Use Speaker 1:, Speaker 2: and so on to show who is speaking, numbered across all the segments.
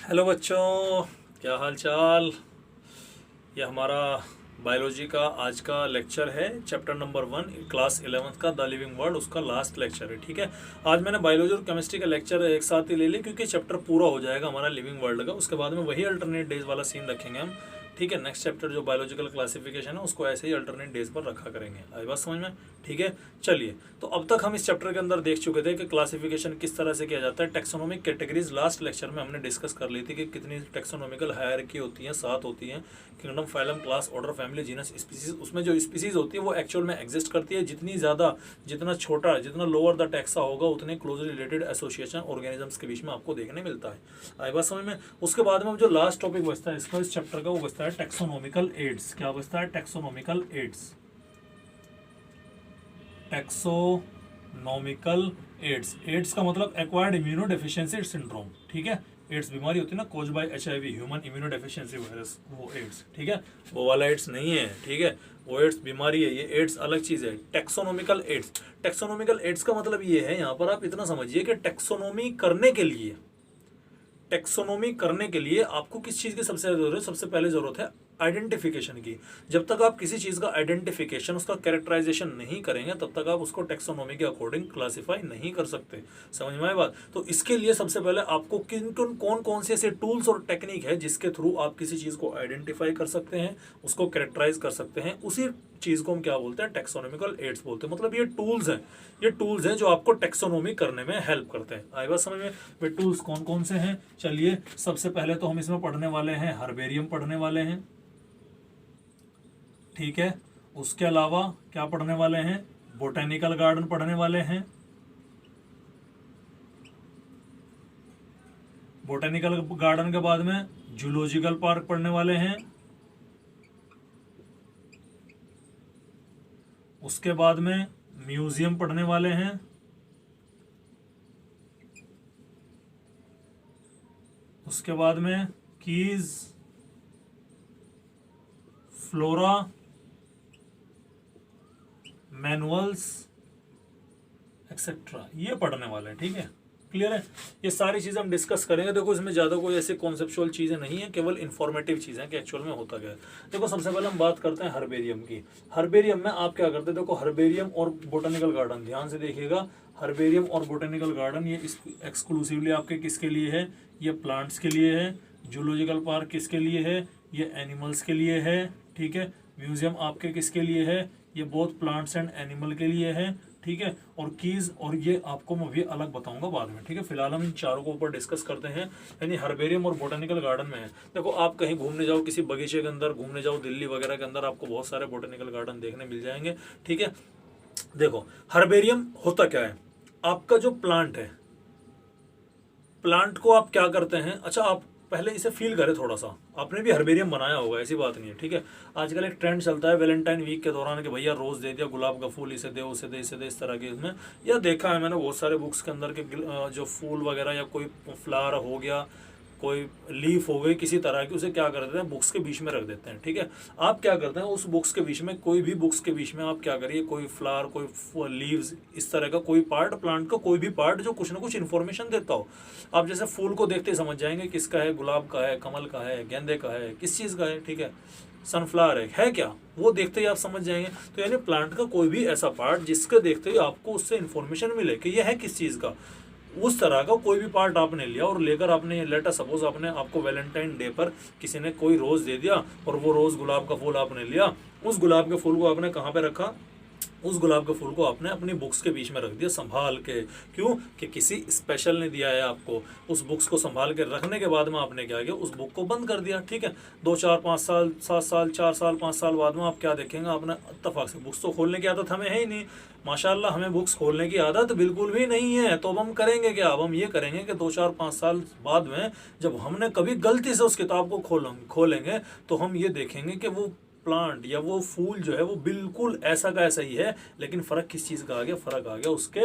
Speaker 1: Hello बच्चों, क्या हाल चाल। ये हमारा बायोलॉजी का आज का लेक्चर है। चैप्टर नंबर 1 क्लास 11th का द लिविंग वर्ल्ड, उसका लास्ट लेक्चर है। ठीक है, आज मैंने बायोलॉजी और केमिस्ट्री का लेक्चर एक साथ ही ले लिया क्योंकि चैप्टर पूरा हो जाएगा हमारा लिविंग वर्ल्ड का। उसके बाद में वही अल्टरनेट डेज वाला सीन रखेंगे हम। ठीक है, नेक्स्ट चैप्टर जो बायोलॉजिकल क्लासिफिकेशन है उसको ऐसे ही अल्टरनेट डेज पर रखा करेंगे। आई बात समझ में? ठीक है, चलिए। तो अब तक हम इस चैप्टर के अंदर देख चुके थे कि क्लासिफिकेशन किस तरह से किया जाता है। टेक्सोनोमिक कैटेगरीज लास्ट लेक्चर में हमने डिस्कस कर ली थी कि कितनी टेक्सोनोमिकल हायरार्की होती है, 7 होती हैं। Kingdom, phylum, class, order, family, genus, species. उसमें जो स्पीसीज होती है वो एक्चुअल में एग्जिस्ट करती है। जितनी ज़्यादा, जितना छोटा, जितना लोअर द टैक्सा होगा उतने क्लोजली रिलेटेड एसोसिएशन ऑर्गेनिजम्स के बीच में आपको देखने मिलता है। आई बात समझ में? उसके बाद में जो लास्ट टॉपिक बचता है इसका, इस चैप्टर का, वो बचता है टेक्सोनोमिकल एड्स। क्या बचता है? Taxonomical aids. Taxonomical aids. AIDS का मतलब एक्वायर्ड इम्यूनो डेफिशिएंसी सिंड्रोम। ठीक है, एड्स बीमारी होती है ना, caused by HIV, human immunodeficiency virus, वो एड्स। ठीक है, वो वाला एड्स नहीं है। ठीक है, वो एड्स बीमारी है, ये एड्स अलग चीज है। Taxonomical aids. टेक्सोनोमिकल एड्स का मतलब ये है, यहाँ पर आप इतना समझिए कि टेक्सोनोमी करने के लिए, टेक्सोनोमी करने के लिए आपको किस चीज की सबसे ज्यादा जरूरत है? सबसे पहले जरूरत है आइडेंटिफिकेशन की। जब तक आप किसी चीज का आइडेंटिफिकेशन, उसका कैरेक्टराइजेशन नहीं करेंगे तब तक आप उसको टेक्सोनोमी के अकॉर्डिंग क्लासिफाई नहीं कर सकते। समझ में आई बात? तो इसके लिए सबसे पहले आपको किन किन कौन कौन से ऐसे टूल्स और टेक्निक है जिसके थ्रू आप किसी चीज को आइडेंटिफाई कर सकते हैं, उसको कैरेक्टराइज कर सकते हैं, उसी चीज को हम क्या बोलते हैं? टेक्सोनोमिकल एड्स बोलते हैं। मतलब ये टूल्स हैं, ये टूल्स हैं जो आपको टेक्सोनोमी करने में हेल्प करते हैं। आई बात समझ में? वे टूल्स कौन कौन से हैं? चलिए, सबसे पहले तो हम इसमें पढ़ने वाले हैं हर्बेरियम पढ़ने वाले हैं। ठीक है, उसके अलावा क्या पढ़ने वाले हैं? बोटेनिकल गार्डन पढ़ने वाले हैं। बोटेनिकल गार्डन के बाद में जूलॉजिकल पार्क पढ़ने वाले हैं। उसके बाद में म्यूजियम पढ़ने वाले हैं। उसके बाद में कीज, फ्लोरा, मैनुअल्स, एक्सेट्रा, ये पढ़ने वाले हैं। ठीक है, क्लियर है? ये सारी चीज़ें हम डिस्कस करेंगे। देखो, इसमें ज़्यादा कोई ऐसे कॉन्सेप्चुअल चीज़ें नहीं है, केवल इन्फॉर्मेटिव चीज़ें हैं कि एक्चुअल में होता क्या है। देखो, सबसे पहले हम बात करते हैं हर्बेरियम की। हर्बेरियम में आप क्या करते हैं? देखो, हर्बेरियम और बोटेनिकल गार्डन, ध्यान से देखिएगा। हर्बेरियम और बोटेनिकल गार्डन ये एक्सक्लूसिवली आपके किसके लिए है? ये प्लांट्स के लिए है। जूलॉजिकल पार्क किसके लिए है? ये एनिमल्स के लिए है। ठीक है, म्यूजियम आपके किसके लिए है? ये बोथ प्लांट्स एंड एनिमल के लिए है। ठीक है, और कीज और ये आपको मैं भी अलग बताऊंगा बाद में। ठीक है, फिलहाल हम इन चारों को ऊपर डिस्कस करते हैं। यानी हर्बेरियम और बोटेनिकल गार्डन में है। देखो, आप कहीं घूमने जाओ, किसी बगीचे के अंदर घूमने जाओ, दिल्ली वगैरह के अंदर आपको बहुत सारे बोटेनिकल गार्डन देखने मिल जाएंगे। ठीक है, देखो, हर्बेरियम होता क्या है? आपका जो प्लांट है, प्लांट को आप क्या करते हैं? अच्छा, आप पहले इसे फील करें थोड़ा सा। आपने भी हर्बेरियम बनाया होगा, ऐसी बात नहीं है। ठीक है, आजकल एक ट्रेंड चलता है वैलेंटाइन वीक के दौरान कि भैया रोज दे दिया, गुलाब का फूल, इसे दे, उसे दे, इसे दे, इस तरह के। इसमें यह देखा है मैंने बहुत सारे बुक्स के अंदर के जो फूल वगैरह या कोई फ्लावर हो गया, कोई लीफ हो गई किसी तरह की, उसे क्या कर देते हैं? बुक्स के बीच में रख देते हैं। ठीक है, आप क्या करते हैं? उस बुक्स के बीच में, कोई भी बुक्स के बीच में आप क्या करिए, कोई फ्लावर, कोई लीव्स, इस तरह का कोई पार्ट, प्लांट का कोई भी पार्ट जो कुछ ना कुछ इन्फॉर्मेशन देता हो। आप जैसे फूल को देखते ही समझ जाएंगे किसका है, गुलाब का है, कमल का है, गेंदे का है, किस चीज़ का है। ठीक है, सनफ्लावर है क्या, वो देखते ही आप समझ जाएंगे। तो यानी प्लांट का कोई भी ऐसा पार्ट जिसके देखते ही आपको उससे इन्फॉर्मेशन मिले कि यह है किस चीज़ का, उस तरह का कोई भी पार्ट आपने लिया और लेकर आपने, लेटर सपोज आपने, आपको वैलेंटाइन डे पर किसी ने कोई रोज़ दे दिया और वो रोज़ गुलाब का फूल आपने लिया। उस गुलाब के फूल को आपने कहाँ पे रखा? उस गुलाब के फूल को आपने अपनी बुक्स के बीच में रख दिया संभाल के। क्यों? कि किसी स्पेशल ने दिया है आपको। उस बुक्स को संभाल के रखने के बाद में आपने क्या किया? उस बुक को बंद कर दिया। ठीक है, 2, 4, 5 साल, 7 साल, 4 साल, 5 साल बाद में आप क्या देखेंगे? आपने इत्तेफाक से, बुक्स तो खोलने की आदत हमें है ही नहीं, माशाल्लाह, हमें बुक्स खोलने की आदत बिल्कुल भी नहीं है। तो अब हम करेंगे क्या? अब हम ये करेंगे कि 2, 4, 5 साल बाद में जब हमने कभी गलती से उस किताब को खोलेंगे तो हम ये देखेंगे कि वो प्लांट या वो फूल जो है वो बिल्कुल ऐसा का ऐसा ही है, लेकिन फर्क किस चीज़ का आ गया? फर्क आ गया उसके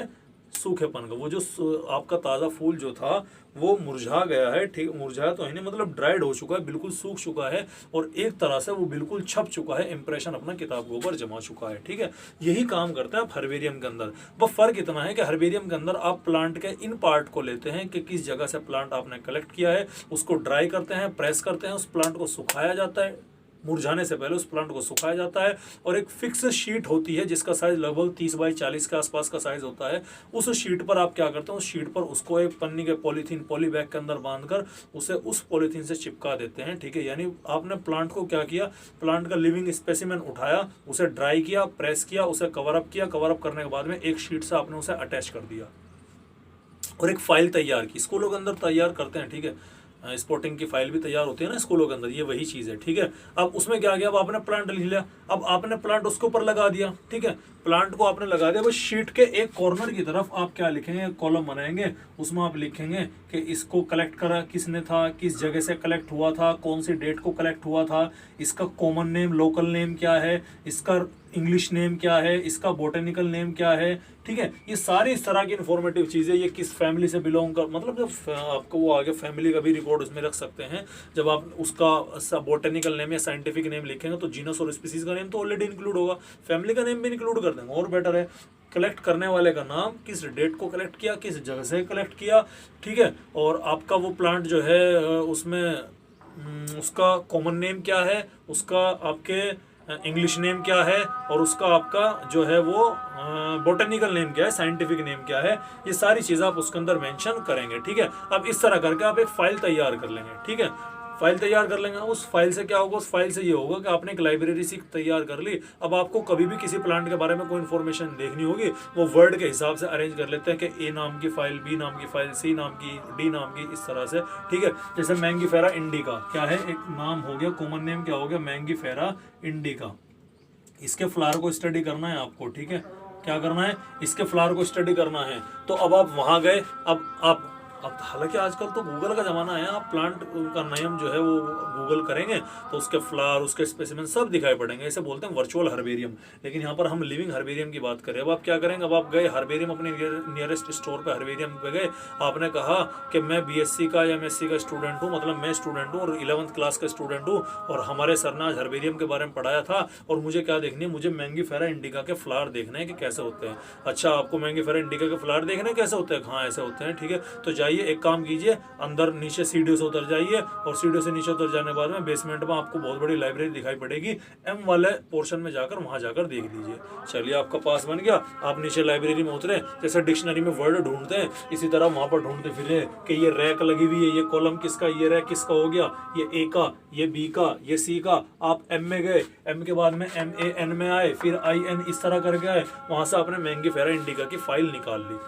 Speaker 1: सूखेपन का, वो जो आपका ताज़ा फूल जो था वो मुरझा गया है, ठीक, मुरझाया तो है नहीं, मतलब ड्राइड हो चुका है, बिल्कुल सूख चुका है और एक तरह से वो बिल्कुल छप चुका है, इंप्रेशन अपना किताब के ऊपर जमा चुका है, ठीक है। यही काम करता है आप हर्बेरियम के अंदर। वो फर्क इतना है कि हर्बेरियम के अंदर आप प्लांट के इन पार्ट को लेते हैं कि किस जगह से प्लांट आपने कलेक्ट किया है, उसको ड्राई करते हैं, प्रेस करते हैं, उस प्लांट को सुखाया जाता है, मुरझाने से पहले उस प्लांट को सुखाया जाता है और एक फिक्स शीट होती है जिसका साइज लगभग 30 बाई 40 के आसपास का साइज होता है। उस शीट पर आप क्या करते हैं, उस शीट पर उसको एक पन्नी के पॉली बैग के अंदर बांधकर उसे उस पॉलीथीन से चिपका देते हैं, ठीक है। यानी आपने प्लांट को क्या किया, प्लांट का लिविंग स्पेसिमेन उठाया, उसे ड्राई किया, प्रेस किया, उसे कवर अप किया, कवर अप करने के बाद में एक शीट से आपने उसे अटैच कर दिया और एक फाइल तैयार की। स्कूलों के अंदर तैयार करते हैं, ठीक है, स्पोर्टिंग की फाइल भी तैयार होती है ना स्कूलों के अंदर, ये वही चीज़ है, ठीक है। अब उसमें क्या किया, अब आपने प्लांट लिख लिया, अब आपने प्लांट उसके ऊपर लगा दिया, ठीक है, प्लांट को आपने लगा दिया। बस शीट के एक कॉर्नर की तरफ आप क्या लिखेंगे, कॉलम बनाएंगे, उसमें आप लिखेंगे कि इसको कलेक्ट करा किसने था, किस जगह से कलेक्ट हुआ था, कौन सी डेट को कलेक्ट हुआ था, इसका कॉमन नेम लोकल नेम क्या है, इसका इंग्लिश नेम क्या है, इसका बोटेनिकल नेम क्या है, ठीक है। ये सारी इस तरह की इन्फॉर्मेटिव चीज़ें, ये किस फैमिली से बिलोंग कर, मतलब जब आपको वो आगे फैमिली का भी रिकॉर्ड उसमें रख सकते हैं। जब आप उसका बोटेनिकल नेम या साइंटिफिक नेम लिखेंगे तो जीनस और स्पीसीज का नेम तो ऑलरेडी इंक्लूड होगा, फैमिली का नेम भी इंक्लूड कर देंगे और बेटर है। कलेक्ट करने वाले का नाम, किस डेट को कलेक्ट किया, किस जगह से कलेक्ट किया, ठीक है, और आपका वो प्लांट जो है उसमें उसका कॉमन नेम क्या है, उसका आपके इंग्लिश नेम क्या है और उसका आपका जो है वो बोटेनिकल नेम क्या है, साइंटिफिक नेम क्या है, ये सारी चीज़ें आप उसके अंदर मेंशन करेंगे, ठीक है। अब इस तरह करके आप एक फाइल तैयार कर लेंगे, ठीक है, फाइल तैयार कर लेंगे। उस फाइल से क्या होगा, उस फाइल से ये होगा कि आपने एक लाइब्रेरी सी तैयार कर ली। अब आपको कभी भी किसी प्लांट के बारे में कोई इन्फॉर्मेशन देखनी होगी, वो वर्ड के हिसाब से अरेंज कर लेते हैं कि ए नाम की फाइल, बी नाम की फाइल, सी नाम की, डी नाम की, इस तरह से, ठीक है। जैसे मैंगीफेरा इंडिका क्या है, एक नाम हो गया, कॉमन नेम क्या हो गया, मैंगीफेरा इंडिका। इसके फ्लावर को स्टडी करना है आपको, ठीक है, क्या करना है, इसके फ्लावर को स्टडी करना है। तो अब आप वहाँ गए, अब हालांकि आजकल तो गूगल का ज़माना है, आप प्लांट का नेम जो है वो गूगल करेंगे तो उसके फ्लावर, उसके स्पेसिमेन सब दिखाई पड़ेंगे, इसे बोलते हैं वर्चुअल हर्बेरियम। लेकिन यहाँ पर हम लिविंग हर्बेरियम की बात करें। अब आप क्या करेंगे, अब आप गए हर्बेरियम, अपने नियरेस्ट स्टोर पे हर्बेरियम पे गए, आपने कहा कि मैं बीएससी का या एमएससी का स्टूडेंट हूँ, मतलब मैं स्टूडेंट हूँ और 11th क्लास का स्टूडेंट हूँ और हमारे सर ने आज हर्बेरियम के बारे में पढ़ाया था और मुझे क्या देखनी है, मुझे मैंगीफेरा इंडिका के फ्लावर देखने हैं कि कैसे होते हैं। अच्छा, आपको मैंगीफेरा इंडिका के फ्लावर देखने हैं कैसे होते हैं, हाँ ऐसे होते हैं, ठीक है। तो जाइए, एक काम कीजिए, अंदर नीचे सीढ़ियों से उतर जाइए और सीढ़ियों से नीचे उतर जाने के बाद में बेसमेंट में आपको बहुत बड़ी लाइब्रेरी दिखाई पड़ेगी, एम वाले पोर्शन में जाकर वहां जाकर देख लीजिए। चलिए, आपका पास बन गया, आप नीचे लाइब्रेरी में उतरे, जैसे डिक्शनरी में वर्ड ढूंढते हैं इसी तरह वहां पर ढूंढते फिरे कि ये रैक लगी हुई है, ये कॉलम किसका, ये रैक किसका हो गया, ये ए का, ये बी का, ये सी का। आप एम में गए, एम के बाद में MAN में आए, फिर IN, इस तरह करके आए, वहां से आपने मैंगीफेरा इंडिका की फाइल निकाल ली।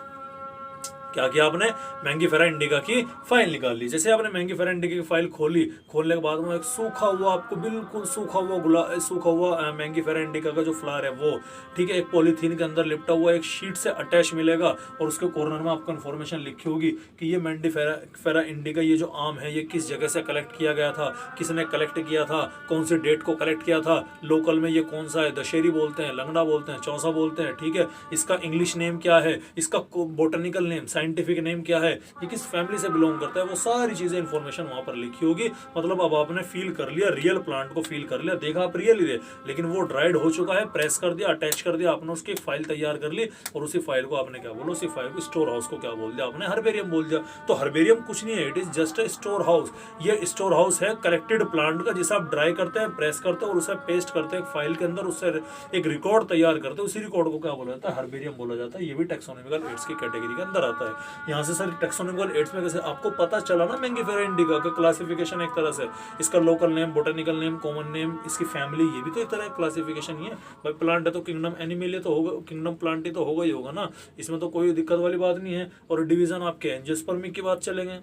Speaker 1: क्या किया आपने, मैंगीफेरा इंडिका की फाइल निकाल ली। जैसे आपने मैंगीफेरा इंडिका की फाइल खोली, खोलने के बाद में एक सूखा हुआ, आपको बिल्कुल सूखा हुआ मैंगीफेरा इंडिका का जो फ्लावर है वो, ठीक है, एक पॉलीथीन के अंदर लिपटा हुआ एक शीट से अटैच मिलेगा और उसके कॉर्नर में आपको इन्फॉर्मेशन लिखी होगी कि ये मैंगीफेरा इंडिका, ये जो आम है, ये किस जगह से कलेक्ट किया गया था, किसने कलेक्ट किया था, कौन सी डेट को कलेक्ट किया था, लोकल में ये कौन सा है, दशहरी बोलते हैं, लंगड़ा बोलते हैं, चौसा बोलते हैं, ठीक है, इसका इंग्लिश नेम क्या है, इसका बोटेनिकल नेम, साइंटिफिक नेम क्या है, ये किस फैमिली से बिलोंग करता है, वो सारी चीजें इन्फॉर्मेशन वहां पर लिखी होगी। मतलब अब आपने फील कर लिया, रियल प्लांट को फील कर लिया, देखा आप रियल ही, लेकिन वो ड्राइड हो चुका है, प्रेस कर दिया, अटैच कर दिया, आपने उसकी फाइल तैयार कर ली और उसी फाइल को आपने क्या बोला, उसी फाइल को, स्टोर हाउस को क्या बोल दिया आपने, हर्बेरियम बोल दिया। तो हर्बेरियम कुछ नहीं है, it is just a store house. ये स्टोर हाउस है कलेक्टेड प्लांट का, जिसे आप ड्राई करते हैं, प्रेस करते हैं और उसे पेस्ट करते हैं फाइल के अंदर, उससे एक रिकॉर्ड तैयार करते हैं, उसी रिकॉर्ड को क्या बोला जाता है, हर्बेरियम बोला जाता है। ये भी टैक्सोनॉमिकल एड्स की कैटेगरी के अंदर आता है। यहाँ से सर टैक्सोनॉमिकल एड्स में कैसे आपको पता चला ना, मैंगीफेरा इंडिका का क्लासिफिकेशन एक तरह से, इसका local name, botanical name, common name, इसकी फैमिली, ये भी तो एक तरह क्लासिफिकेशन ही है। भाई प्लांट है तो किंगडम एनिमल तो होगा, किंगडम प्लांट ही तो होगा ही होगा ना, इसमें तो कोई दिक्कत वाली बात नहीं है। और डिवीजन आपके एंजियोस्पर्मी की बात चलेंगे,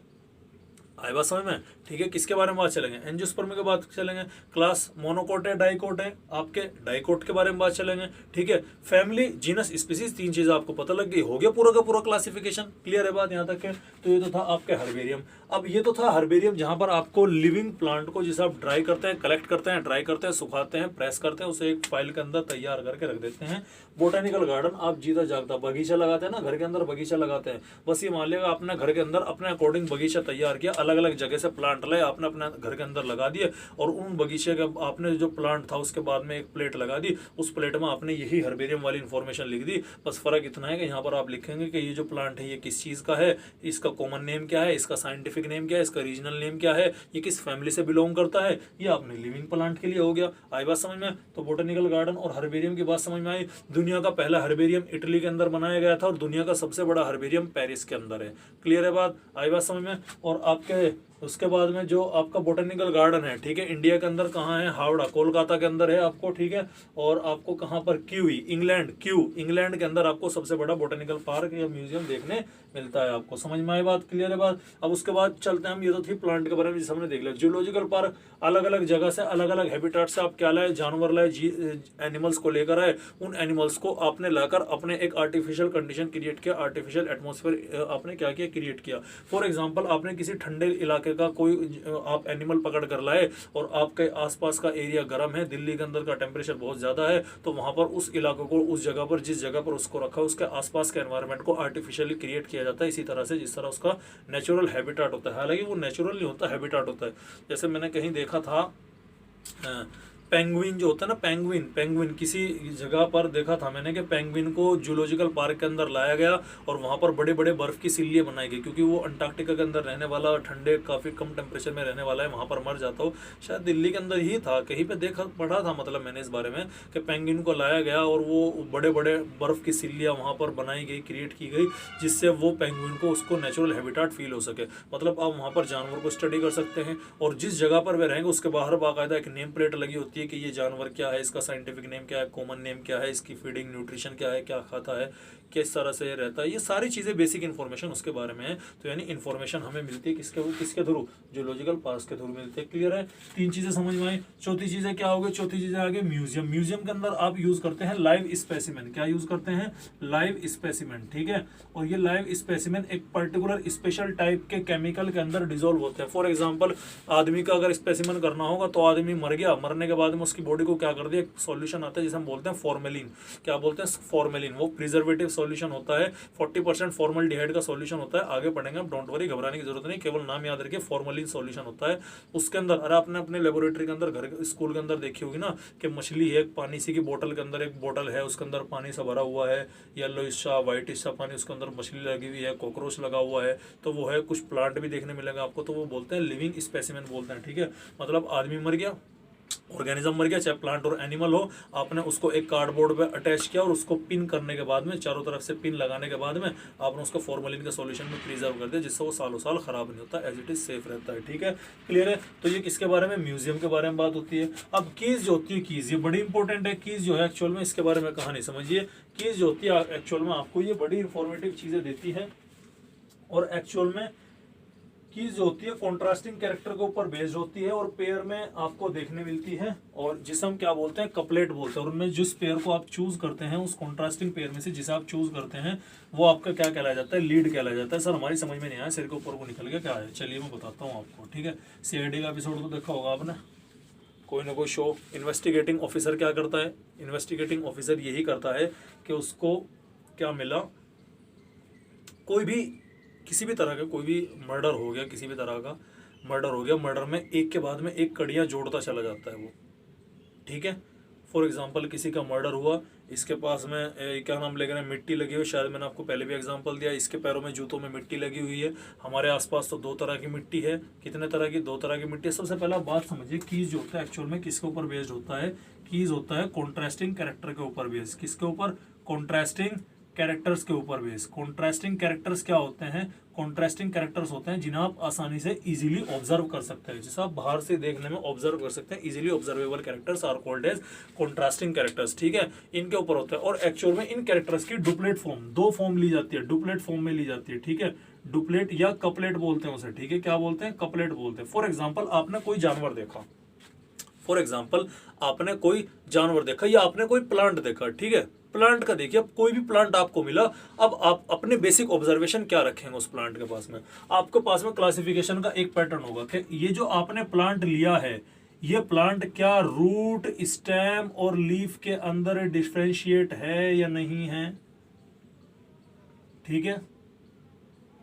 Speaker 1: आए बात समझ में, ठीक है। किसके बारे में बात चलेंगे, एंजियोस्पर्म के बात चलेंगे। क्लास मोनोकोट है डाइकोट है, आपके डाइकोट के बारे में बात चलेंगे, ठीक है। फैमिली, जीनस, स्पीसीज, 3 चीजें आपको पता लग गई, हो गया पूरा का पूरा क्लासिफिकेशन। क्लियर है बात यहाँ तक है। तो ये तो था आपके हर्बेरियम। अब ये तो था हर्बेरियम जहां पर आपको लिविंग प्लांट को जिसे आप ड्राई करते हैं, कलेक्ट करते हैं, ड्राई करते हैं, सुखाते हैं, प्रेस करते हैं, उसे एक फाइल के अंदर तैयार करके रख देते हैं। बोटेनिकल गार्डन आप जीता जागता बगीचा लगाते हैं ना, घर के अंदर बगीचा लगाते हैं, बस ये मान लिया आपने घर के अंदर अपने अकॉर्डिंग बगीचा तैयार किया, अलग अलग जगह से प्लांट लाए, आपने अपने घर के अंदर लगा दिए, और उन बगीचे का आपने जो प्लांट था उसके बाद में एक प्लेट लगा दी, उस प्लेट में आपने यही हर्बेरियम वाली इन्फॉर्मेशन लिख दी। बस फर्क इतना है कि यहाँ पर आप लिखेंगे कि ये जो प्लांट है ये किस चीज का है, इसका कॉमन नेम क्या है, इसका साइंटिफिक नेम क्या है, इसका रीजनल नेम क्या है, ये किस फैमिली से बिलोंग करता है। ये आपने लिविंग प्लांट के लिए हो गया। आई बात समझ में। तो बोटेनिकल गार्डन और हर्बेरियम की बात समझ में आई। दुनिया का पहला हर्बेरियम इटली के अंदर बनाया गया था और दुनिया का सबसे बड़ा हर्बेरियम पेरिस के अंदर है। क्लियर है बात, आई बात समझ में। और आपके उसके बाद में जो आपका बोटेनिकल गार्डन है, ठीक है, इंडिया के अंदर कहाँ है, हावड़ा कोलकाता के अंदर है आपको, ठीक है। और आपको कहाँ पर, क्यूई इंग्लैंड, इंग्लैंड के अंदर आपको सबसे बड़ा बोटेनिकल पार्क या म्यूजियम देखने मिलता है। आपको समझ में आई बात, क्लियर है बात। अब उसके बाद चलते हैं हम, ये तो थी प्लांट के बारे में जिसे हमने देख लिया। जूलॉजिकल पार्क, अलग अलग जगह से अलग अलग हैबिटेट से आप क्या लाए, जानवर लाए, एनिमल्स को लेकर आए, उन एनिमल्स को आपने लाकर अपने एक आर्टिफिशियल कंडीशन क्रिएट किया, आर्टिफिशियल एटमॉस्फेयर आपने क्या किया, क्रिएट किया। फॉर एग्जाम्पल आपने किसी ठंडे इलाके का कोई आप एनिमल पकड़ कर लाए और आपके आसपास का एरिया गर्म है, दिल्ली के अंदर का टेम्परेचर बहुत ज्यादा है, तो वहां पर उस इलाके को, उस जगह पर, जिस जगह पर उसको रखा उसके आसपास के एनवायरनमेंट को आर्टिफिशियली क्रिएट किया जाता है, इसी तरह से जिस तरह उसका नेचुरल हैबिटेट होता है। हालांकि वो नेचुरल नहीं होता, हैबिटेट होता है। जैसे मैंने कहीं देखा था पेंगुइन जो होता है ना, पेंगुइन किसी जगह पर देखा था मैंने कि पेंगुइन को जूलॉजिकल पार्क के अंदर लाया गया और वहां पर बड़े बड़े बर्फ की सिल्लियां बनाई गई, क्योंकि वो अंटार्कटिका के अंदर रहने वाला, ठंडे काफी कम टेम्परेचर में रहने वाला है, वहां पर मर जाता हो। शायद दिल्ली के अंदर ही था, कहीं पे देखा पढ़ा था, मतलब मैंने इस बारे में कि पेंगुइन को लाया गया और वो बड़े बड़े बर्फ की सिल्लियां वहां पर बनाई गई, क्रिएट की गई, जिससे वो पेंगुइन को उसको नेचुरल हैबिटेट फील हो सके। मतलब आप वहां पर जानवर को स्टडी कर सकते हैं और जिस जगह पर वे रहेंगे उसके बाहर बाकायदा एक नेम प्लेट लगी होती है कि ये जानवर क्या है, इसका साइंटिफिक नेम क्या है, कॉमन नेम क्या है, इसकी फीडिंग न्यूट्रिशन क्या है, क्या खाता है, किस तरह से रहता है, ये सारी चीजें बेसिक इन्फॉर्मेशन उसके बारे में है। तो यानी इन्फॉर्मेशन हमें मिलती है किसके थ्रू, जूलॉजिकल पार्क के थ्रू मिलती है। क्लियर है, 3 चीजें समझ में आई। चौथी चीजें क्या होगी, चौथी चीजें आगे म्यूजियम। म्यूजियम के अंदर आप यूज करते हैं लाइव स्पेसिमेन। क्या यूज करते हैं, लाइव स्पेसिमेन, ठीक है। और ये लाइव स्पेसिमेन एक पर्टिकुलर स्पेशल टाइप के केमिकल के अंदर डिजोल्व होते हैं। फॉर एग्जाम्पल आदमी का अगर स्पेसिमेन करना होगा तो आदमी मर गया, मरने के बाद में उसकी बॉडी को क्या कर दिया, एक सॉल्यूशन आता है जिसे हम बोलते हैं फॉर्मेलिन। क्या बोलते हैं, फॉर्मेलिन। वो प्रिजर्वेटिव सॉल्यूशन होता है, 40% फॉर्मल्डिहाइड का सॉल्यूशन होता है। आगे पढ़ेंगे हम, डोंट वरी, घबराने की जरूरत नहीं, केवल नाम याद रखिए, फॉर्मेलिन सॉल्यूशन होता है उसके अंदर। अरे आपने अपने लेबोरेटरी के अंदर, घर स्कूल के अंदर देखी होगी ना कि मछली है, पानी सी की बोतल के अंदर एक बोतल है, उसके अंदर पानी सा भरा हुआ है, येलो सा व्हाइट सा पानी, उसके अंदर मछली लगी हुई है, कॉकरोच लगा हुआ है, तो वो है। कुछ प्लांट भी देखने मिलेगा आपको, तो वो बोलते हैं लिविंग स्पेसिमेन बोलते हैं, ठीक है। मतलब आदमी मर गया, ऑर्गेनिज्म मर गया, चाहे प्लांट और एनिमल हो, आपने उसको एक कार्डबोर्ड पे अटैच किया और उसको पिन करने के बाद में, चारों तरफ से पिन लगाने के बाद में आपने उसको फॉर्मेलिन के सॉल्यूशन में प्रिजर्व कर दिया, जिससे वो सालों साल खराब नहीं होता, एज इट इज सेफ रहता है, ठीक है। क्लियर है। तो ये किसके बारे में, म्यूजियम के बारे में बात होती है। अब कीज जो होती है, कीज ये बड़ी इंपॉर्टेंट है। कीज जो है एक्चुअल में, इसके बारे में कहानी समझिए। कीज जो होती है एक्चुअल में आपको ये बड़ी इंफॉर्मेटिव चीजें देती है और एक्चुअल में कीज जो होती है कॉन्ट्रास्टिंग कैरेक्टर के ऊपर बेस्ड होती है और पेयर में आपको देखने मिलती है, और जिसे हम क्या बोलते हैं, कपलेट बोलते हैं। और उनमें जिस पेयर को आप चूज करते हैं, उस कॉन्ट्रास्टिंग पेयर में से जिसे आप चूज करते हैं, वो आपका क्या कहलाया जाता है, लीड कहलाया जाता है। सर हमारी समझ में नहीं आया, सिर के ऊपर को निकल गया, क्या है, चलिए मैं बताता हूँ आपको, ठीक है। CID का एपिसोड तो देखा होगा आपने, कोई ना कोई शो। इन्वेस्टिगेटिंग ऑफिसर क्या करता है, इन्वेस्टिगेटिंग ऑफिसर यही करता है कि उसको क्या मिला, कोई भी किसी भी तरह का कोई भी मर्डर हो गया, किसी भी तरह का मर्डर हो गया, मर्डर में एक के बाद में एक कड़ियाँ जोड़ता चला जाता है वो, ठीक है। फॉर एग्जांपल किसी का मर्डर हुआ, इसके पास में क्या नाम लेकर मिट्टी लगी हुई, शायद मैंने आपको पहले भी एग्जांपल दिया, इसके पैरों में, जूतों में मिट्टी लगी हुई है। हमारे आसपास तो 2 तरह की मिट्टी है, कितने तरह की, 2 तरह की मिट्टी है। सबसे पहला बात समझिए, कीज जो होता है एक्चुअल में किसके ऊपर बेस्ड होता है, कीज होता है कॉन्ट्रास्टिंग कैरेक्टर के ऊपर बेस्ड। किसके ऊपर, कॉन्ट्रास्टिंग कैरेक्टर्स के ऊपर बेस्ड। कॉन्ट्रास्टिंग कैरेक्टर्स क्या होते हैं, कॉन्ट्रास्टिंग कैरेक्टर्स होते हैं जिन्हें आप आसानी से इजीली ऑब्जर्व कर सकते हैं, जिसे आप बाहर से देखने में ऑब्जर्व कर सकते हैं। Easily observable characters are called as contrasting characters, ठीक है। इनके ऊपर होता है और एक्चुअल में इन कैरेक्टर्स की डुप्लेट फॉर्म, 2 फॉर्म ली जाती है, डुप्लेट फॉर्म में ली जाती है, ठीक है। डुप्लेट या कपलेट बोलते हैं उसे, ठीक है, क्या बोलते हैं, कपलेट बोलते हैं। फॉर एग्जाम्पल आपने कोई जानवर देखा, फॉर एग्जाम्पल आपने कोई जानवर देखा या आपने कोई प्लांट देखा, ठीक है, प्लांट का देखिए, अब कोई भी प्लांट आपको मिला, अब आप अपने बेसिक ऑब्जर्वेशन क्या रखेंगे उस प्लांट के पास में, आपके पास में क्लासिफिकेशन का एक पैटर्न होगा कि ये जो आपने प्लांट लिया है, ये प्लांट क्या रूट, स्टेम और लीफ के अंदर डिफरेंशिएट है या नहीं है, ठीक है,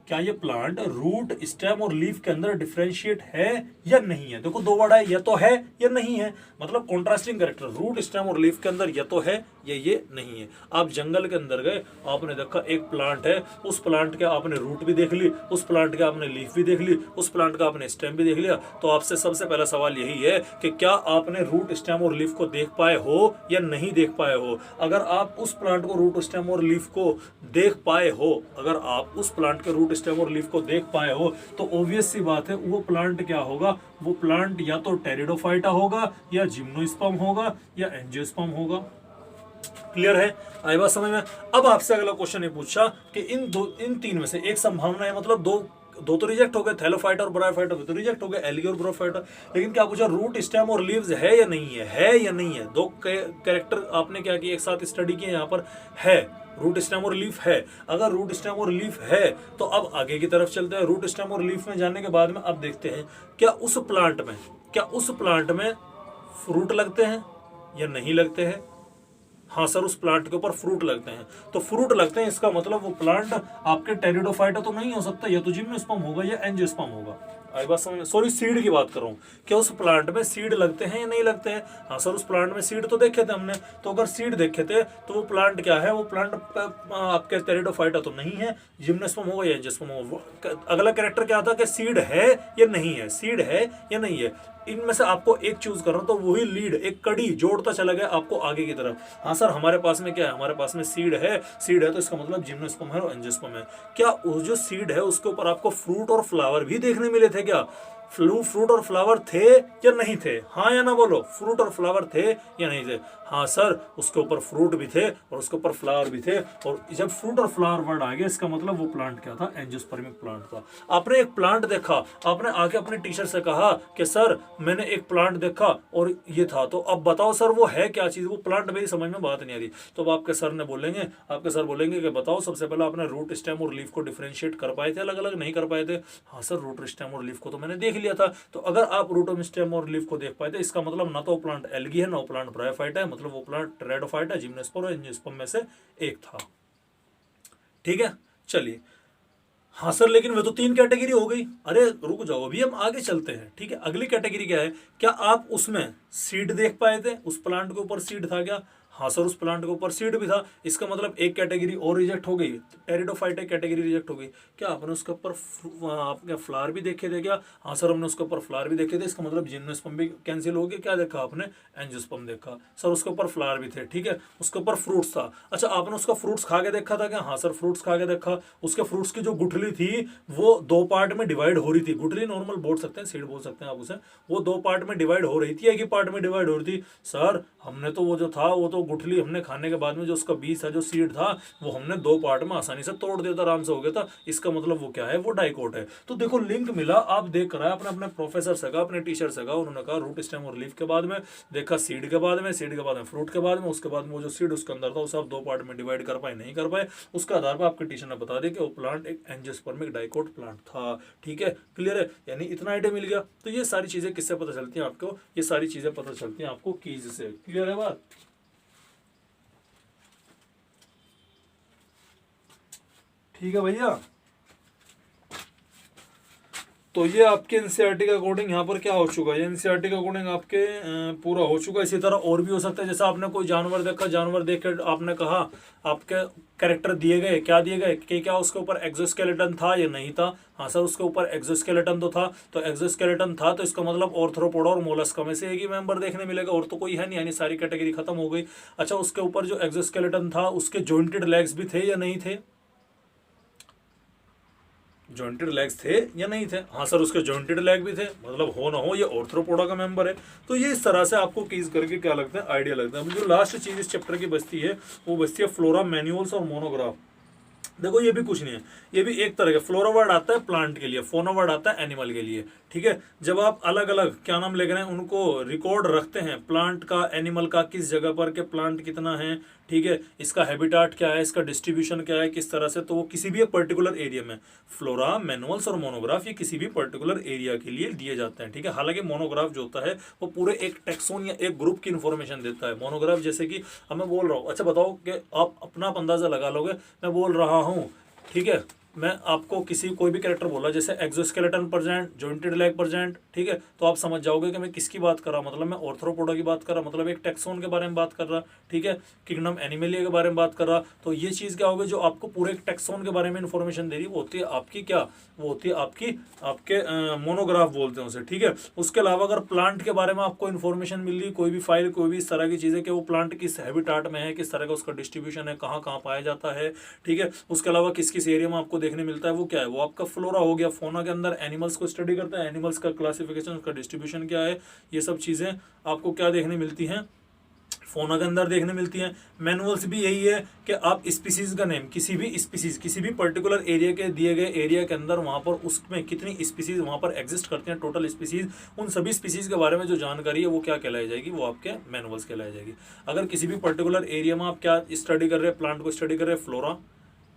Speaker 1: क्या ये प्लांट रूट, स्टेम और लीफ के अंदर डिफरेंशिएट है या नहीं है। देखो दो वर्ड है, या तो है या नहीं है, मतलब कॉन्ट्रास्टिंग कैरेक्टर, रूट, स्टेम और लीफ के अंदर या तो है या ये नहीं है। आप जंगल के अंदर गए, आपने देखा एक प्लांट है, उस प्लांट के आपने रूट भी देख ली, उस प्लांट के आपने लीफ भी देख ली, उस प्लांट का आपने स्टेम भी देख लिया, तो आपसे सबसे पहला सवाल यही है कि क्या आपने रूट, स्टेम और लीफ को देख पाए हो या नहीं देख पाए हो। अगर आप उस प्लांट को, रूट, स्टेम और लीफ को देख पाए हो, अगर आप उस प्लांट के रूट, स्टेम और लीफ को देख पाए हो, तो ऑब्वियस सी बात है वो प्लांट क्या होगा, वो प्लांट या तो टेरिडोफाइटा होगा, या जिम्नोस्पर्म होगा, या एंजियोस्पर्म होगा। क्लियर है, आई बात समझ में। अब आपसे अगला क्वेश्चन ये पूछा कि इन तीन में से एक संभावना है, मतलब दो तो रिजेक्ट हो गए, थैलोफाइटा और ब्रायोफाइटा तो रिजेक्ट हो गए, एल्गी और ब्रोफाइटा, लेकिन क्या पूछा, रूट, स्टेम और लीव्स है या नहीं है या नहीं है। दो कैरेक्टर आपने क्या किया, एक साथ स्टडी किए, यहाँ पर है रूट, स्टेम और लीफ है। अगर रूट, स्टेम और लीफ है तो अब आगे की तरफ चलते हैं। रूट, स्टेम और लीफ में जाने के बाद में अब देखते हैं क्या उस प्लांट में फ्रूट लगते हैं या नहीं लगते हैं। हाँ सर, उस प्लांट के ऊपर फ्रूट लगते हैं, तो फ्रूट लगते हैं, इसका मतलब वो प्लांट आपके टेरिडोफाइटा तो नहीं हो सकता, या तो जिम्नोस्पर्म होगा या एंजियोस्पर्म होगा। आई बात समझ में, सॉरी सीड की बात कर रहा हूँ, क्या उस प्लांट में सीड लगते हैं या नहीं लगते हैं। हाँ सर, उस प्लांट में सीड तो देखे थे हमने, तो अगर सीड देखे थे तो वो प्लांट क्या है, वो प्लांट आपके टेरिडोफाइटा तो नहीं है, जिम्नोस्पर्म होगा या एंजियोस्पर्म होगा। अगला कैरेक्टर क्या था कि सीड है या नहीं है, सीड है या नहीं है, इनमें से आपको एक चूज करना, तो वही लीड, एक कड़ी जोड़ता चला गया आपको आगे की तरफ। हाँ सर, हमारे पास में क्या है, हमारे पास में सीड है तो इसका मतलब जिम्नोस्पर्म है और एंजियोस्पर्म है। क्या उस जो सीड है उसके ऊपर आपको फ्रूट और फ्लावर भी देखने मिले थे क्या, फ्रूट और फ्लावर थे या नहीं थे, हाँ या ना बोलो, फ्रूट और फ्लावर थे या नहीं थे। हाँ सर, उसके ऊपर फ्रूट भी थे और उसके ऊपर फ्लावर भी थे, और जब फ्रूट और फ्लावर वर्ड आ गया, इसका मतलब वो प्लांट क्या था, एंजियोस्पर्मिक प्लांट था। आपने एक प्लांट देखा, आपने आके अपने टीचर से कहा कि सर मैंने एक प्लांट देखा और ये था, तो अब बताओ सर वो है क्या चीज, वो प्लांट, मेरी समझ में बात नहीं आ रही। तो अब आपके सर बोलेंगे कि बताओ सबसे पहले आपने रूट, स्टेम और लीफ को डिफरेंशिएट कर पाए थे, अलग अलग नहीं कर पाए थे। हाँ सर, रूट, स्टेम और लीफ को तो मैंने देख लिया था। तो अगर आप रूट, स्टेम और लीफ को देख पाए थे, इसका मतलब ना तो वो प्लांट एल्गी है, ना वो प्लांट ब्रायोफाइटा है, मतलब वो प्लांट टेरिडोफाइटा, जिम्नोस्पर्म और एंजियोस्पर्म में से एक था। ठीक है, चलिए। हाँ सर, लेकिन वे तो तीन कैटेगरी हो गई। अरे रुक जाओ, अभी हम आगे चलते हैं। ठीक है, अगली कैटेगरी क्या है, क्या आप उसमें सीड देख पाए थे, उस प्लांट के ऊपर सीड था क्या। हाँ सर, उस प्लांट के ऊपर सीड भी था, इसका मतलब एक कैटेगरी और रिजेक्ट हो गई, टेरिडोफाइटा कैटेगरी रिजेक्ट हो गई। क्या आपने उसके ऊपर आपके फ्लावर भी देखे थे क्या। हाँ सर, हमने उसके ऊपर फ्लावर भी देखे थे, इसका मतलब जिम्नोस्पर्म भी कैंसिल हो गया। क्या देखा आपने, एंजियोस्पर्म देखा। सर उसके ऊपर फ्लावर भी थे, ठीक है, उसके ऊपर फ्रूट्स था। अच्छा, आपने उसका फ्रूट्स खा के देखा था क्या। हाँ सर, फ्रूट्स खा के देखा। उसके फ्रूट्स की जो गुठली थी वो दो पार्ट में डिवाइड हो रही थी। गुठली नॉर्मल बोल सकते हैं, सीड बोल सकते हैं आप उसे, वो दो पार्ट में डिवाइड हो रही थी, एक ही पार्ट में डिवाइड हो रही थी। सर हमने तो वो जो था, वो तो गुठली हमने खाने के बाद में जो उसका बीज था, जो सीड था, वो हमने दो पार्ट में आसानी से तोड़ दिया था, आराम से हो गया था। इसका मतलब वो क्या है, वो डाइकोट है। तो देखो लिंक मिला, आप देख रहा है अपने अपने प्रोफेसर से कहा, अपने टीचर से कहा, उन्होंने कहा रूट, स्टेम और लीफ के बाद में देखा, सीड के बाद में, सीड के बाद में फ्रूट के बाद में, उसके बाद में वो जो सीड उसके अंदर था उसे आप दो पार्ट में डिवाइड कर पाए, नहीं कर पाए। उसके आधार पर आपके टीचर ने बता दिया कि वो प्लांट एक एंजियोस्पर्मिक डाइकोट प्लांट था। ठीक है, क्लियर है, यानी इतना आइडिया मिल गया। तो ये सारी चीजें किससे पता चलती हैं आपको, ये सारी चीजें पता चलती हैं आपको कीज से। क्लियर है बात। ठीक है भैया, तो ये आपके एनसीईआरटी के अकॉर्डिंग यहाँ पर क्या हो चुका है, एनसीईआरटी के अकॉर्डिंग आपके पूरा हो चुका है। इसी तरह और भी हो सकता है, जैसे आपने कोई जानवर देखा, जानवर देख कर आपने कहा, आपके कैरेक्टर दिए गए, क्या दिए गए कि क्या उसके ऊपर एक्सोस्केलेटन था या नहीं था। हाँ सर, उसके ऊपर एक्सोस्केलेटन तो था, तो एक्सोस्केलेटन था तो इसका मतलब ऑर्थ्रोपोडा और मोलस्का में से एक ही मेंबर देखने मिलेगा, और तो कोई है नहीं, यानी सारी कैटेगरी खत्म हो गई। अच्छा, उसके ऊपर जो एक्सोस्केलेटन था उसके जॉइंटेड लेग्स भी थे या नहीं थे, जॉइंटेड लेग्स थे या नहीं थे। हाँ सर, उसके जॉइंटेड लेग भी थे, मतलब हो ना हो ये ऑर्थ्रोपोडा का मेंबर है। तो ये इस तरह से आपको कीज करके क्या लगता है, आइडिया लगता है। अब जो लास्ट चीज इस चैप्टर की बचती है वो बचती है फ्लोरा मैन्युअल्स और मोनोग्राफ। देखो ये भी कुछ नहीं है, ये भी एक तरह का फ्लोरा वर्ड आता है प्लांट के लिए, फोना वर्ड आता है एनिमल के लिए, ठीक है। जब आप अलग अलग क्या नाम लिख रहे हैं उनको रिकॉर्ड रखते हैं, प्लांट का एनिमल का किस जगह पर के प्लांट कितना है, ठीक है, इसका हैबिटाट क्या है, इसका डिस्ट्रीब्यूशन क्या है, किस तरह से, तो वो किसी भी एक पर्टिकुलर एरिया में फ्लोरा, मैनुअल्स और मोनोग्राफ ये किसी भी पर्टिकुलर एरिया के लिए दिए जाते हैं, ठीक है। हालांकि मोनोग्राफ जो होता है वो पूरे एक टेक्सोन या एक ग्रुप की इन्फॉर्मेशन देता है। मोनोग्राफ जैसे कि अब मैं बोल रहा हूँ, अच्छा बताओ कि आप अपना अंदाजा लगा लोगे, मैं बोल रहा हूँ, ठीक है, मैं आपको किसी कोई भी कैरेक्टर बोला जैसे exoskeleton present, jointed leg present, ठीक है, तो आप समझ जाओगे कि मैं किसकी बात कर रहा हूँ, मतलब मैं ऑर्थ्रोपोडा की बात कर रहा, मतलब एक टेक्सोन के बारे में बात कर रहा, ठीक है, किंगडम एनिमेलिया के बारे में बात कर रहा। तो ये चीज़ क्या होगी, जो आपको पूरे एक टेक्सोन के बारे में इन्फॉर्मेशन दे रही है, वो होती है आपकी क्या, वो होती है आपकी आपके मोनोग्राफ बोलते हैं उसे, ठीक है। उसके अलावा अगर प्लांट के बारे में आपको इन्फॉर्मेशन मिल रही, कोई भी फाइल, कोई भी इस तरह की चीज़ें कि वो प्लांट किस हैबिटाट में है, किस तरह का उसका डिस्ट्रीब्यूशन है, कहाँ कहाँ पाया जाता है, ठीक है, उसके अलावा किस किस एरिया में आपको देखने मिलता है, वो क्या है, वो आपका फ्लोरा हो गया। फोना के अंदर एनिमल्स को स्टडी करता है, एनिमल्स का क्लासिफिकेशन, उसका डिस्ट्रीब्यूशन क्या है, ये सब चीज़ें आपको क्या देखने मिलती हैं, फोना के अंदर देखने मिलती हैं। मैनुअल्स भी यही है कि आप स्पीसीज का नेम, किसी भी स्पीसीज, किसी भी पर्टिकुलर एरिया के दिए गए एरिया के अंदर वहाँ पर उसमें कितनी स्पीसीज वहाँ पर एग्जिस्ट करते हैं, टोटल स्पीसीज, उन सभी स्पीसीज के बारे में जो जानकारी है वो क्या कहलाई जाएगी, वो आपके मैनुअल्स कहलाई जाएगी। अगर किसी भी पर्टिकुलर एरिया में आप क्या स्टडी कर रहे हैं, प्लांट को स्टडी कर रहे हैं फ्लोरा,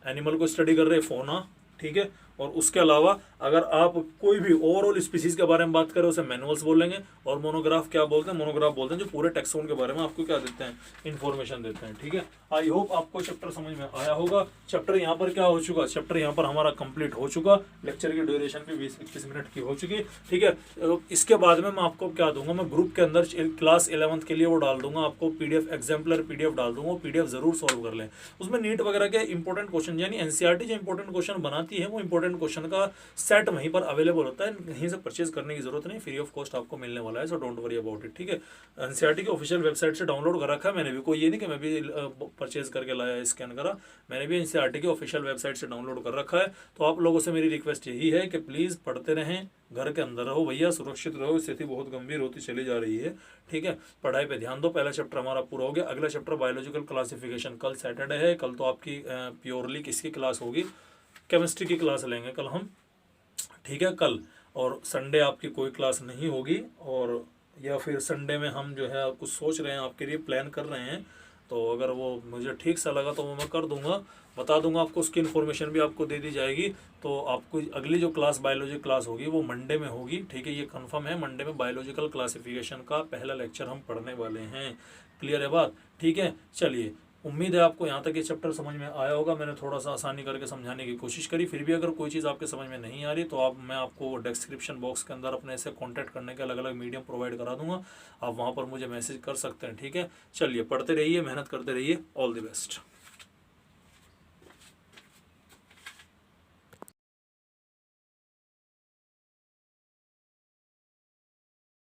Speaker 1: एनिमल को स्टडी कर रहे हैं फोना, ठीक है, और उसके अलावा अगर आप कोई भी ओवरऑल स्पीसीज के बारे में बात करें उसे मैनुअल्स बोलेंगे। और मोनोग्राफ क्या बोलते हैं, मोनोग्राफ बोलते हैं जो पूरे टेक्सोन के बारे में आपको क्या देते हैं, इन्फॉर्मेशन देते हैं, ठीक है। आई होप आपको चैप्टर समझ में आया होगा। चैप्टर यहाँ पर क्या हो चुका, चैप्टर यहाँ पर हमारा कंप्लीट हो चुका, लेक्चर की ड्यूरेशन भी 20-21 मिनट की हो चुकी, ठीक है। इसके बाद में मैं आपको क्या दूंगा, मैं ग्रुप के अंदर क्लास 11th के लिए वो डाल दूंगा आपको पीडीएफ, एग्जाम्पलर पीडीएफ डाल दूंगा, पीडीएफ जरूर सॉल्व कर लें। उसमें नीट वगैरह के इंपॉर्टेंट क्वेश्चन, यानी एनसीईआरटी जो इंपॉर्टेंट क्वेश्चन बनाती है वो इंपॉर्टेंट क्वेश्चन का सेट वहीं पर अवेलेबल होता है, कहीं से परचेज करने की जरूरत नहीं, फ्री ऑफ कॉस्ट आपको मिलने वाला है, so don't worry about it, ठीक है। एनसीईआरटी की ऑफिशियल वेबसाइट से डाउनलोड कर रखा है मैंने भी, कोई ये नहीं कि मैं भी परचेज करके लाया, स्कैन करा, मैंने भी एनसीईआरटी की ऑफिशियल वेबसाइट से डाउनलोड कर रखा है। तो आप लोगों से मेरी रिक्वेस्ट यही है कि प्लीज़ पढ़ते रहें, घर के अंदर रहो भैया, सुरक्षित रहो, स्थिति बहुत गंभीर होती चली जा रही है, ठीक है। पढ़ाई पे ध्यान दो। पहला चैप्टर हमारा पूरा हो गया, अगला चैप्टर बायोलॉजिकल क्लासिफिकेशन, कल सैटरडे है, कल तो आपकी प्योरली किसकी क्लास होगी, केमिस्ट्री की क्लास लेंगे कल हम, ठीक है, कल। और संडे आपकी कोई क्लास नहीं होगी, और या फिर संडे में हम जो है कुछ सोच रहे हैं, आपके लिए प्लान कर रहे हैं, तो अगर वो मुझे ठीक सा लगा तो वो मैं कर दूंगा, बता दूंगा आपको, उसकी इन्फॉर्मेशन भी आपको दे दी जाएगी। तो आपको अगली जो क्लास बायोलॉजी क्लास होगी वो मंडे में होगी, ठीक है, ये कंफर्म है, मंडे में बायोलॉजिकल क्लासिफिकेशन का पहला लेक्चर हम पढ़ने वाले हैं। क्लियर है बात, ठीक है। चलिए, उम्मीद है आपको यहाँ तक ये चैप्टर समझ में आया होगा, मैंने थोड़ा सा आसानी करके समझाने की कोशिश करी, फिर भी अगर कोई चीज़ आपके समझ में नहीं आ रही तो मैं आपको डिस्क्रिप्शन बॉक्स के अंदर अपने से कांटेक्ट करने के अलग अलग मीडियम प्रोवाइड करा दूंगा, आप वहाँ पर मुझे मैसेज कर सकते हैं, ठीक है। चलिए, पढ़ते रहिए, मेहनत करते रहिए, ऑल द बेस्ट।